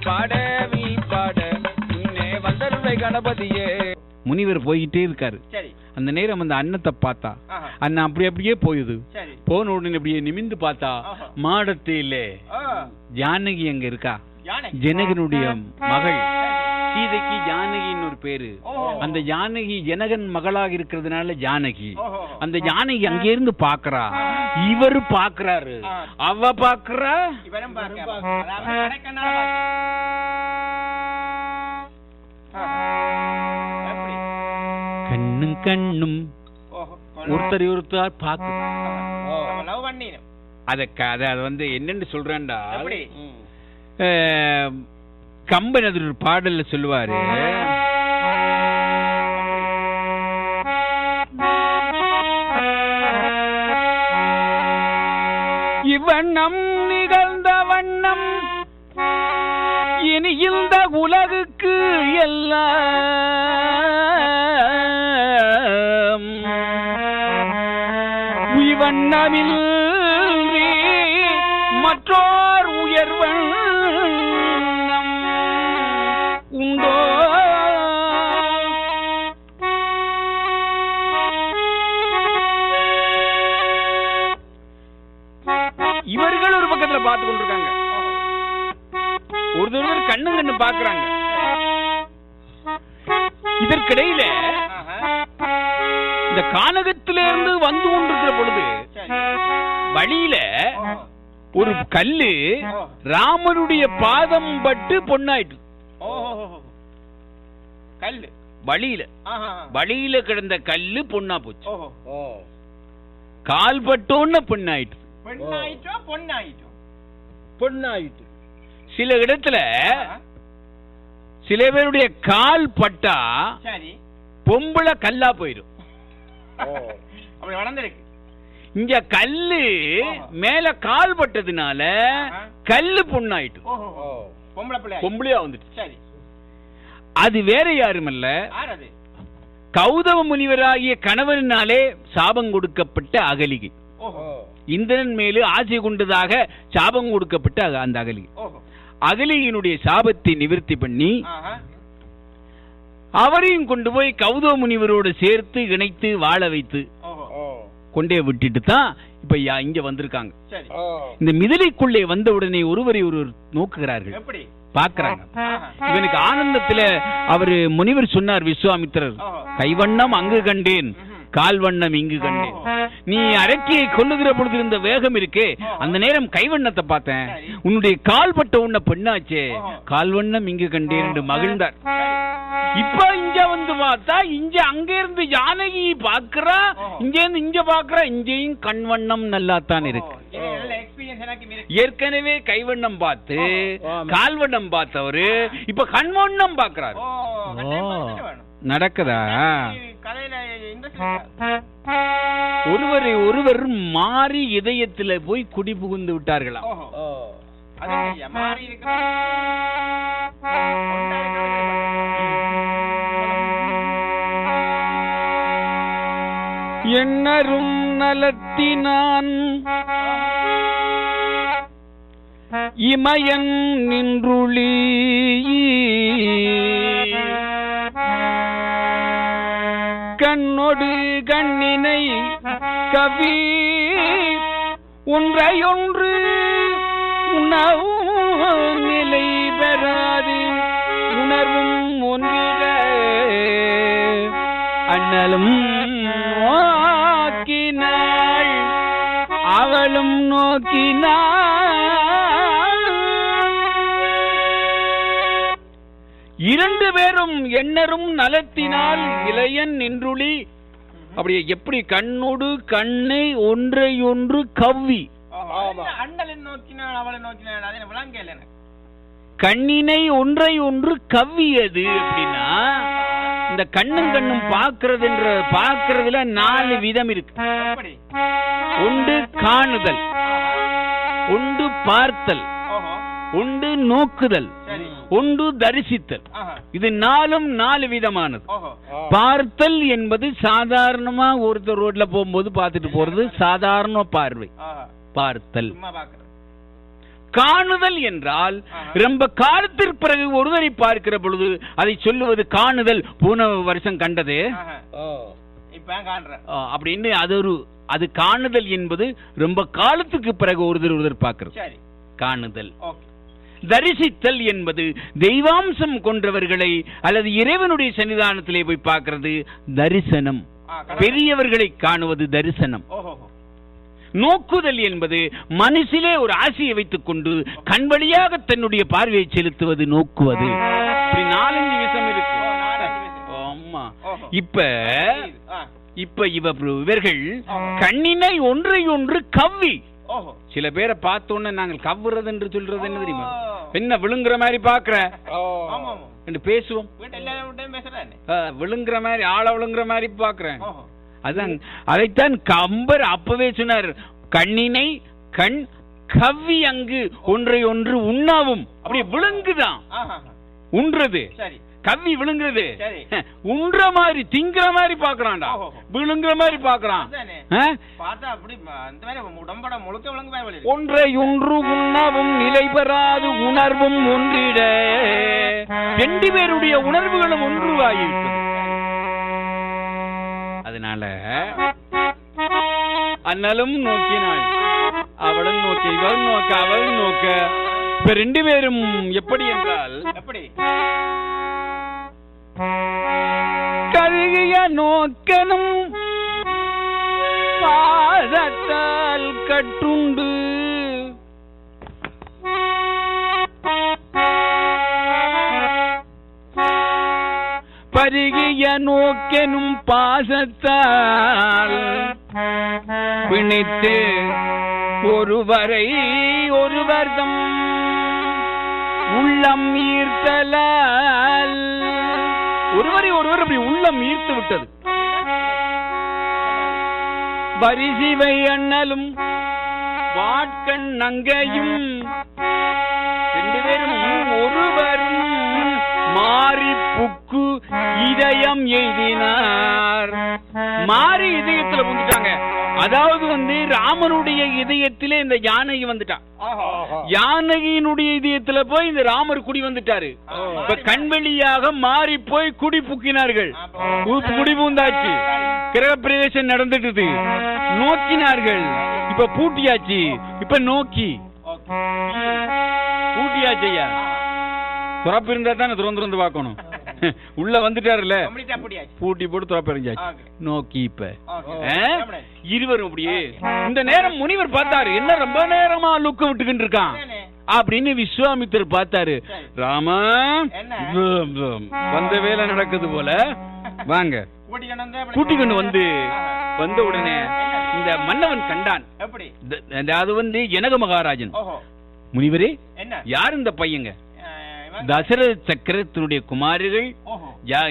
பாட நீ பாட முன்னே வந்தருளை கணபதியே. முனிவர் போயிட்டே இருக்காரு. அந்த நேரம் அந்த அன்னத்தை பார்த்தா அண்ணன் அப்படியே போயுது. போன உடனே அப்படியே நிமிந்து பார்த்தா மாடத்திலே ஜானகி அங்க இருக்கா. ஜனகனுடைய மகள் சீதைக்கு ஜானகின்னு ஒரு பேரு. அந்த ஜானகி ஜனகன் மகளாக இருக்கிறதுனால ஜானகி. அந்த ஜானகி அங்கே இருந்து பாக்குறா. இவரு பாக்குறாரு, அவ பாக்குறா. கண்ணும் கண்ணும் ஒருத்தர் ஒருத்தர் பாக்கு. அத வந்து என்னன்னு சொல்றேன்டா, கம்பன் அது ஒரு பாடல்ல சொல்லுவாரு. இவ்வண்ணம் நிகழ்ந்த வண்ணம் இனி இந்த உலகுக்கு எல்லாம் இவ்வண்ணமில் மற்றோர் உயர்வன் உண்டோ. இவர்கள் ஒரு பக்கத்துல பார்த்து கொண்டிருக்காங்க, ஒருத்தர் கண்ணு கண்ணு பாக்குறாங்க. இதற்கிடையில இந்த கானகத்திலிருந்து வந்து கொண்டிருக்கிற பொழுது வழியில ஒரு கல்லு ராமனுடைய பாதம் பட்டு பொண்ணாயிட்டு. கல்லு வழியில கிடந்த கல்லு பொண்ணா போச்சு. கால் பட்டோன்னு பொண்ணாயிட்டு. சில இடத்துல சில பேருடைய கால் பட்டா பொம்பளை கல்லா போயிடும். இங்க கல்லு மேல கால் பட்டதுனால கல்லு பொண்ணாயிட்டு பொம்பளையா வந்துட்டு. அது வேற யாருமல்ல, கௌதம முனிவராகிய கணவனாலே சாபம் கொடுக்கப்பட்ட அகலிகை. இந்திரன் மேலு ஆசை கொண்டதாக சாபம் கொடுக்கப்பட்ட அந்த அகலிகை. அகலிகையினுடைய சாபத்தை நிவர்த்தி பண்ணி அவரையும் கொண்டு போய் கௌதம முனிவரோடு சேர்த்து இணைத்து வாழ வைத்து கொண்டே விட்டுட்டு தான் இப்ப இங்க வந்திருக்காங்க. இந்த மிதிலைக்குள்ளே வந்த உடனே ஒருவரை ஒருவர் நோக்குகிறார்கள், பாக்குறாங்க. இவனுக்கு ஆனந்தத்துல அவரு முனிவர் சொன்னார், விஸ்வாமித்திரர், கைவண்ணம் அங்கு கண்டேன், கால்வண்ணம் இங்கு கண்டேன். நீ அரக்கியை கொல்லுகிற பொழுது இருந்த வேகம் இருக்கே, அந்த நேரம் கைவண்ணத்தை பார்த்தேன். உன்னுடைய கால் பட்ட உன்ன பெண்ணாச்சே, கால்வண்ணம் இங்கு கண்டேன் என்று மகிழ்ந்தார். இப்ப இங்க வந்து பார்த்தா இங்க அங்க இருந்து ஜானகி பாக்குறா, இங்க இருந்து இங்க பாக்குறா. இங்கேயும் கண்வண்ணம் நல்லாத்தான் இருக்கு. ஏற்கனவே கைவண்ணம் பார்த்து கால்வண்ணம் பார்த்தவரு இப்ப கண்வண்ணம் பாக்குறாரு. நடக்குதா? ஒருவரை ஒருவர் மாறி இதயத்தில் போய் குடி புகுந்து விட்டார்களா? எண்ணரும் நலத்தினான் இமயன் நின்றுளி கண்ணொடு கண்ணினை கவி ஒன்றையொன்று உணவு நிலை பெறாது உணர்வும் ஒன்றிட அண்ணலும் நோக்கினாள் அவளும் நோக்கினாள். இரண்டு பேரும் எண்ணரும் நலத்தினால் இளையன் நின்றுளி. அப்படியே எப்படி கண்ணோடு கண்ணை ஒன்றை ஒன்று கவ்வி, கண்ணினை ஒன்றை ஒன்று கவ்வியது. அப்படின்னா இந்த கண்ணும் கண்ணும் பார்க்கறதுல 4 விதம் இருக்கு. ஒன்று காணுதல், ஒன்று பார்த்தல், ஒன்று நோக்குதல், ஒன்று தரிசித்தல். இது 4 விதமானது. பார்த்தல் என்பது சாதாரணமா ஒருத்தர் ரோட்ல போகும்போது பார்த்துட்டு போறது சாதாரண பார்வை, பார்த்தல். காணுதல் என்றால் ரொம்ப காலத்திற்கு பிறகு ஒருவரை பார்க்கிற பொழுது அதை சொல்லுவது காணுதல். போன வருஷம் கண்டது அப்படின்னு அது காணுதல் என்பது ரொம்ப காலத்துக்கு பிறகு ஒருவர் பார்க்கிறது காணுதல். தரிசித்தல் என்பது தெய்வாம்சம் கொண்டவர்களை அல்லது இறைவனுடைய சன்னிதானத்திலே போய் பார்க்கிறது தரிசனம். பெரியவர்களை காணுவது தரிசனம். நோக்குதல் என்பது மனசிலே ஒரு ஆசையை வைத்துக் கொண்டு கண் வழியாக தன்னுடைய பார்வையை செலுத்துவது நோக்குவது. இப்படி 4-5 விஷயம் இருக்கு. ஆமா. இப்ப இவர்கள் கண்ணினை ஒன்றை ஒன்று கவ்வி. சில பேரை பார்த்தோன்னு நாங்கள் கவ்வுறது என்று சொல்றது என்ன தெரியுமா? என்ன விழுங்குற மாதிரி பாக்குற பேசுவோம், விழுங்குற மாதிரி ஆள விழுங்குற மாதிரி பாக்குறேன். அதான் அதைத்தான் கம்பர் அப்பவே சொன்னார், கண்ணினை கண் கவ்வி அங்கு ஒன்றை ஒன்று உண்ணாவும். அப்படி விழுங்குதான் உண்றது, கவ்வி விழுங்குறது, உண்ற மாதிரி திங்கிற மாதிரி பாக்குறான்டா, விழுங்குற மாதிரி பாக்குறான். ஒன்றை ஒன்று உண்ணாவும் நிலை பெறாது உணர்வும் ஒன்றிட. 2 பேருடைய உணர்வுகளும் ஒன்றுவாயிருப்பது. அதனால அண்ணலும் நோக்கினாள், அவளும் நோக்கி, இவள் நோக்க, அவள் நோக்க. இப்ப 2 பேரும் எப்படி என்றால் கருகிய நோக்கனும் பாதத்தால் கட்டுண்டு பருகிய நோக்கெனும் பாசத்தால் பிணித்து ஒருவரை ஒருவர்தம் உள்ளம் ஈர்த்தலால். ஒருவரை ஒருவர் அப்படி உள்ளம் ஈர்த்து விட்டது. வரிசிவை அண்ணலும் வாட்கண் நங்கையும் 2 பேரும் ஒருவரும் மாறி புக்கு இதயம் எய்தினார். மாறி இதயத்துல வந்துட்டாங்க. அதாவது ராமனுடைய இதயத்திலே இந்த யானை வந்துட்டான். யானையினுடைய இதயத்துல போய் இந்த ராமர் குடி வந்துட்டாரு. இப்ப கண்வெளியாக மாறி போய் குடி புக்கினார்கள். குடி பூந்தாச்சு, கிரக பிரவேசம் நடந்துட்டு நோக்கினார்கள். இப்ப பூட்டியாச்சு, இப்ப நோக்கி பூட்டியாச்சையா. துறப்பு இருந்தா தானே திறந்து பார்க்கணும். உள்ள வந்துட்டாருல, பூட்டி போட்டு துறப்பறிஞ்சாச்சு. நோக்கி இப்ப இருவரும் அப்படியே. இந்த நேரம் முனிவர் பார்த்தாரு, என்ன ரொம்ப நேரமா லுக்க விட்டுக்கிட்டு இருக்கான் அப்படின்னு விஸ்வாமித்திரர் பார்த்தாரு. ராமா, வந்த வேலை நடக்குது போல, வாங்க. கூட்டிக்கொண்டு வந்த உடனே இந்த மன்னவன் கண்டான். அது ஜனக மகாராஜன். முனிவரே, யார் இந்த பையங்க? தசரத சக்கரத்தினுடைய குமாரிகள்.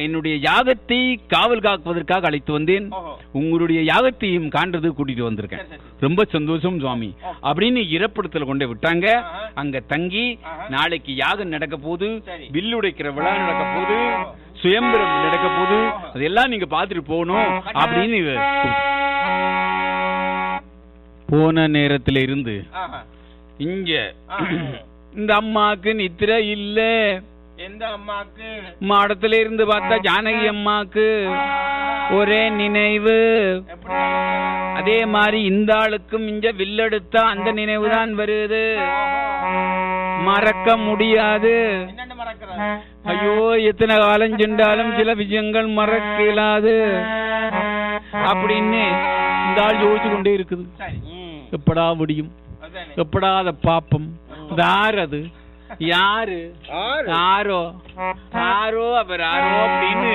என்னுடைய யாகத்தை காவல் காக்குவதற்காக அழைத்து வந்தேன். உங்களுடைய யாகத்தையும் காண்றது கூட்டிட்டு வந்திருக்கேன். ரொம்ப சந்தோஷம் சுவாமி அப்படின்னு இறப்பிடத்துல கொண்டு விட்டாங்க. அங்க தங்கி நாளைக்கு யாகம் நடக்க போது, வில்லுடைக்கிற விழா நடக்க போது, சுயம்பரம் நடக்க போது, அதெல்லாம் நீங்க பாத்துட்டு போகணும் அப்படின்னு போன நேரத்துல இருந்து இங்க இந்த அம்மாக்கு நித்திர இல்ல. எந்த அம்மாக்கு? மாடத்துல இருந்து பார்த்தா ஜானகி அம்மாக்கு ஒரே நினைவு. அதே மாதிரி இந்த ஆளுக்கும் இங்க வில்லெடுத்தா அந்த நினைவு தான் வருது. மறக்க முடியாது. ஐயோ, எத்தனை காலம் சென்றாலும் சில விஷயங்கள் மறக்க இயலாது அப்படின்னு இந்த ஆள் யோசிச்சு கொண்டே இருக்குது. எப்படா முடியும், எப்படா அத பாப்பம். அது யாரு யாரோ யாரோ அவர் யாரோ அப்படின்னு